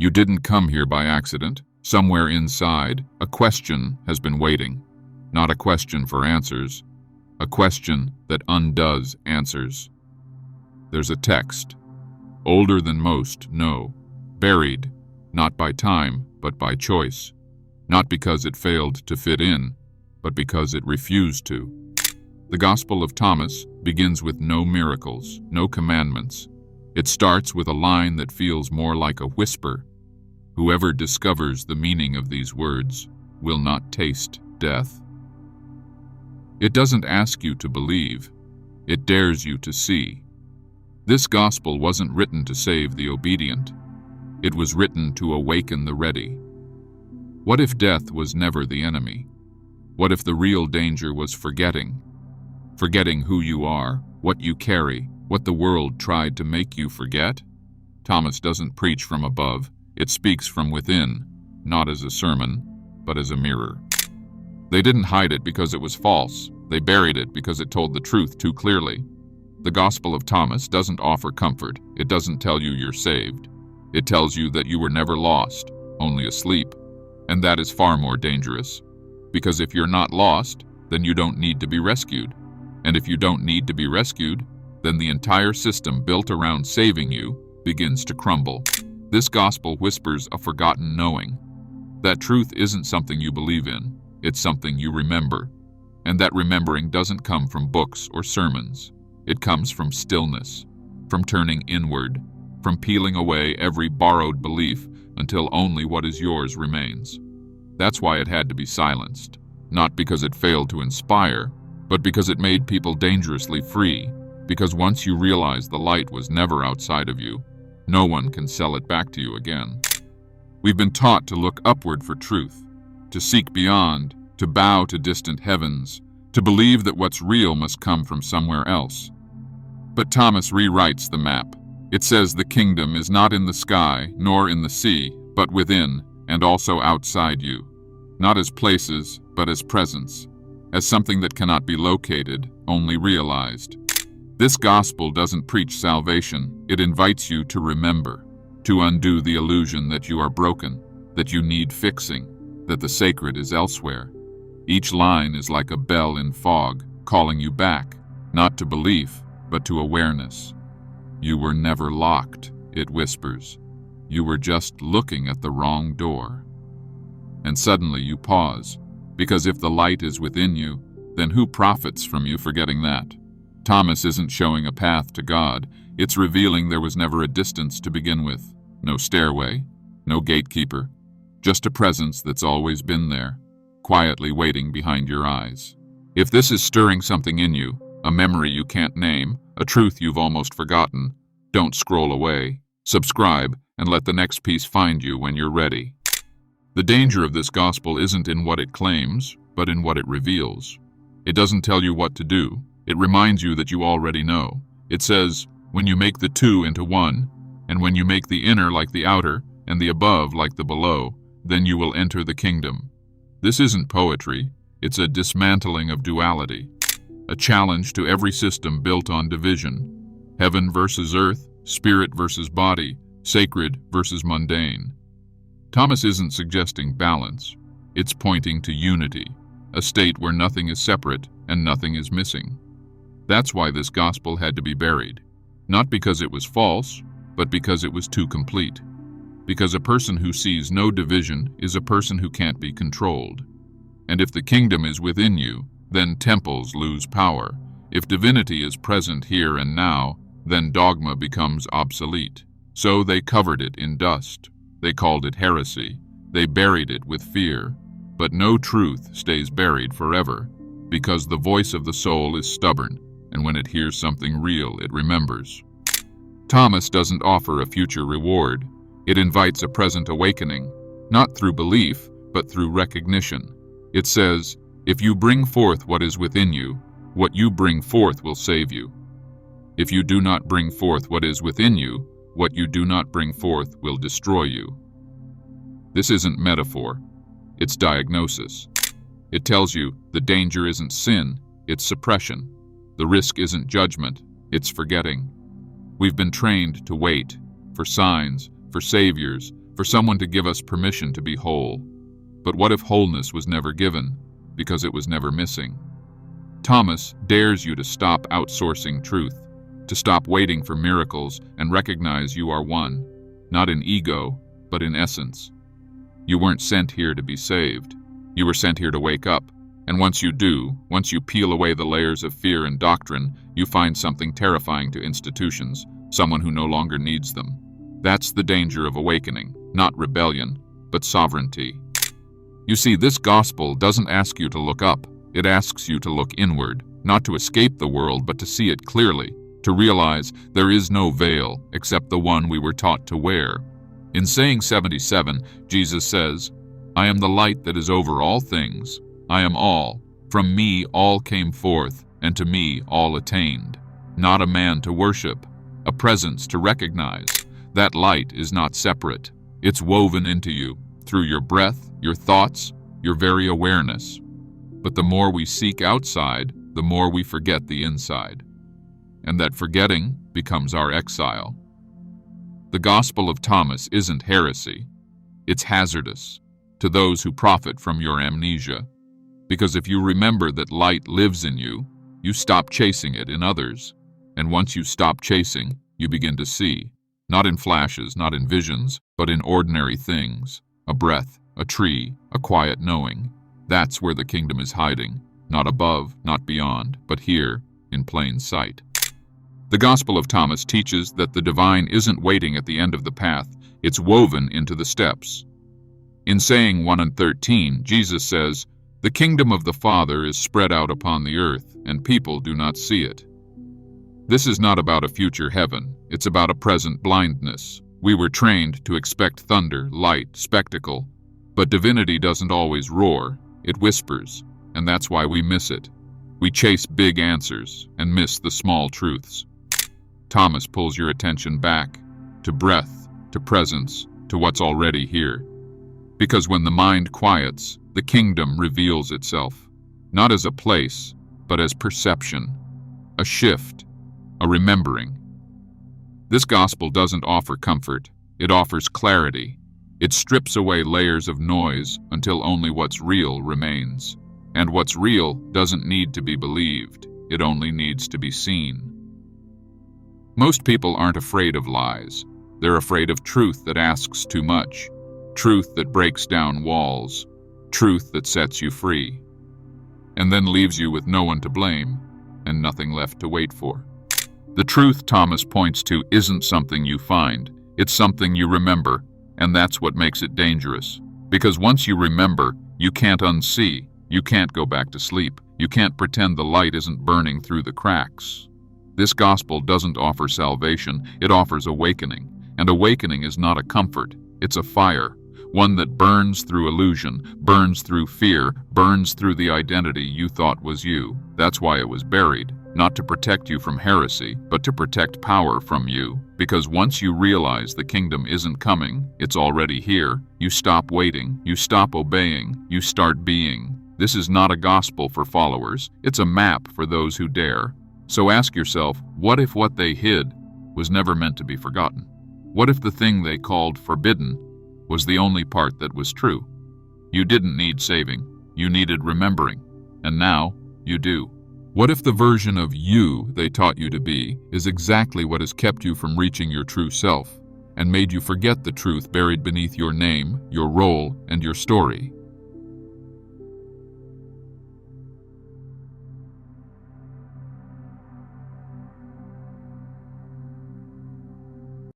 You didn't come here by accident. Somewhere inside, a question has been waiting. Not a question for answers, a question that undoes answers. There's a text, older than most know, buried, not by time, but by choice. Not because it failed to fit in, but because it refused to. The Gospel of Thomas begins with no miracles, no commandments. It starts with a line that feels more like a whisper. Whoever discovers the meaning of these words will not taste death. It doesn't ask you to believe, it dares you to see. This gospel wasn't written to save the obedient. It was written to awaken the ready. What if death was never the enemy? What if the real danger was forgetting? Forgetting who you are, what you carry, what the world tried to make you forget? Thomas doesn't preach from above. It speaks from within, not as a sermon, but as a mirror. They didn't hide it because it was false. They buried it because it told the truth too clearly. The Gospel of Thomas doesn't offer comfort. It doesn't tell you you're saved. It tells you that you were never lost, only asleep. And that is far more dangerous. Because if you're not lost, then you don't need to be rescued. And if you don't need to be rescued, then the entire system built around saving you begins to crumble. This gospel whispers a forgotten knowing. That truth isn't something you believe in. It's something you remember. And that remembering doesn't come from books or sermons. It comes from stillness, from turning inward, from peeling away every borrowed belief until only what is yours remains. That's why it had to be silenced, not because it failed to inspire, but because it made people dangerously free, because once you realize the light was never outside of you, no one can sell it back to you again. We've been taught to look upward for truth, to seek beyond, to bow to distant heavens, to believe that what's real must come from somewhere else. But Thomas rewrites the map. It says the kingdom is not in the sky, nor in the sea, but within, and also outside you. Not as places, but as presence, as something that cannot be located, only realized. This gospel doesn't preach salvation. It invites you to remember, to undo the illusion that you are broken, that you need fixing, that the sacred is elsewhere. Each line is like a bell in fog, calling you back, not to belief, but to awareness. You were never locked, it whispers. You were just looking at the wrong door. And suddenly you pause, because if the light is within you, then who profits from you forgetting that? Thomas isn't showing a path to God. It's revealing there was never a distance to begin with. No stairway, no gatekeeper, just a presence that's always been there, quietly waiting behind your eyes. If this is stirring something in you, a memory you can't name, a truth you've almost forgotten, don't scroll away. Subscribe and let the next piece find you when you're ready. The danger of this gospel isn't in what it claims, but in what it reveals. It doesn't tell you what to do. It reminds you that you already know. It says, when you make the two into one, and when you make the inner like the outer, and the above like the below, then you will enter the kingdom. This isn't poetry. It's a dismantling of duality, a challenge to every system built on division. Heaven versus earth, spirit versus body, sacred versus mundane. Thomas isn't suggesting balance. It's pointing to unity, a state where nothing is separate and nothing is missing. That's why this gospel had to be buried. Not because it was false, but because it was too complete. Because a person who sees no division is a person who can't be controlled. And if the kingdom is within you, then temples lose power. If divinity is present here and now, then dogma becomes obsolete. So they covered it in dust. They called it heresy. They buried it with fear. But no truth stays buried forever, because the voice of the soul is stubborn, and when it hears something real, it remembers. Thomas doesn't offer a future reward. It invites a present awakening, not through belief, but through recognition. It says, if you bring forth what is within you, what you bring forth will save you. If you do not bring forth what is within you, what you do not bring forth will destroy you. This isn't metaphor, it's diagnosis. It tells you the danger isn't sin, it's suppression. The risk isn't judgment, it's forgetting. We've been trained to wait, for signs, for saviors, for someone to give us permission to be whole. But what if wholeness was never given, because it was never missing? Thomas dares you to stop outsourcing truth, to stop waiting for miracles and recognize you are one, not in ego, but in essence. You weren't sent here to be saved. You were sent here to wake up. And once you do, once you peel away the layers of fear and doctrine, you find something terrifying to institutions, someone who no longer needs them. That's the danger of awakening, not rebellion, but sovereignty. You see, this gospel doesn't ask you to look up. It asks you to look inward, not to escape the world, but to see it clearly, to realize there is no veil except the one we were taught to wear. In saying 77, Jesus says, "I am the light that is over all things. I am all. From me all came forth, and to me all attained." Not a man to worship, a presence to recognize. That light is not separate. It's woven into you, through your breath, your thoughts, your very awareness. But the more we seek outside, the more we forget the inside. And that forgetting becomes our exile. The Gospel of Thomas isn't heresy. It's hazardous to those who profit from your amnesia. Because if you remember that light lives in you, you stop chasing it in others. And once you stop chasing, you begin to see. Not in flashes, not in visions, but in ordinary things. A breath, a tree, a quiet knowing. That's where the kingdom is hiding. Not above, not beyond, but here, in plain sight. The Gospel of Thomas teaches that the divine isn't waiting at the end of the path, it's woven into the steps. In saying 1 and 13, Jesus says, "The kingdom of the Father is spread out upon the earth, and people do not see it." This is not about a future heaven, it's about a present blindness. We were trained to expect thunder, light, spectacle, but divinity doesn't always roar, it whispers, and that's why we miss it. We chase big answers and miss the small truths. Thomas pulls your attention back, to breath, to presence, to what's already here. Because when the mind quiets, the kingdom reveals itself, not as a place, but as perception, a shift, a remembering. This gospel doesn't offer comfort, it offers clarity. It strips away layers of noise until only what's real remains. And what's real doesn't need to be believed, it only needs to be seen. Most people aren't afraid of lies. They're afraid of truth that asks too much, truth that breaks down walls, truth that sets you free, and then leaves you with no one to blame and nothing left to wait for. The truth Thomas points to isn't something you find, it's something you remember, and that's what makes it dangerous. Because once you remember, you can't unsee, you can't go back to sleep, you can't pretend the light isn't burning through the cracks. This gospel doesn't offer salvation, it offers awakening. And awakening is not a comfort, it's a fire. One that burns through illusion, burns through fear, burns through the identity you thought was you. That's why it was buried, not to protect you from heresy, but to protect power from you. Because once you realize the kingdom isn't coming, it's already here, you stop waiting, you stop obeying, you start being. This is not a gospel for followers, it's a map for those who dare. So ask yourself, what if what they hid was never meant to be forgotten? What if the thing they called forbidden was the only part that was true? You didn't need saving, you needed remembering, and now you do. What if the version of you they taught you to be is exactly what has kept you from reaching your true self and made you forget the truth buried beneath your name, your role, and your story?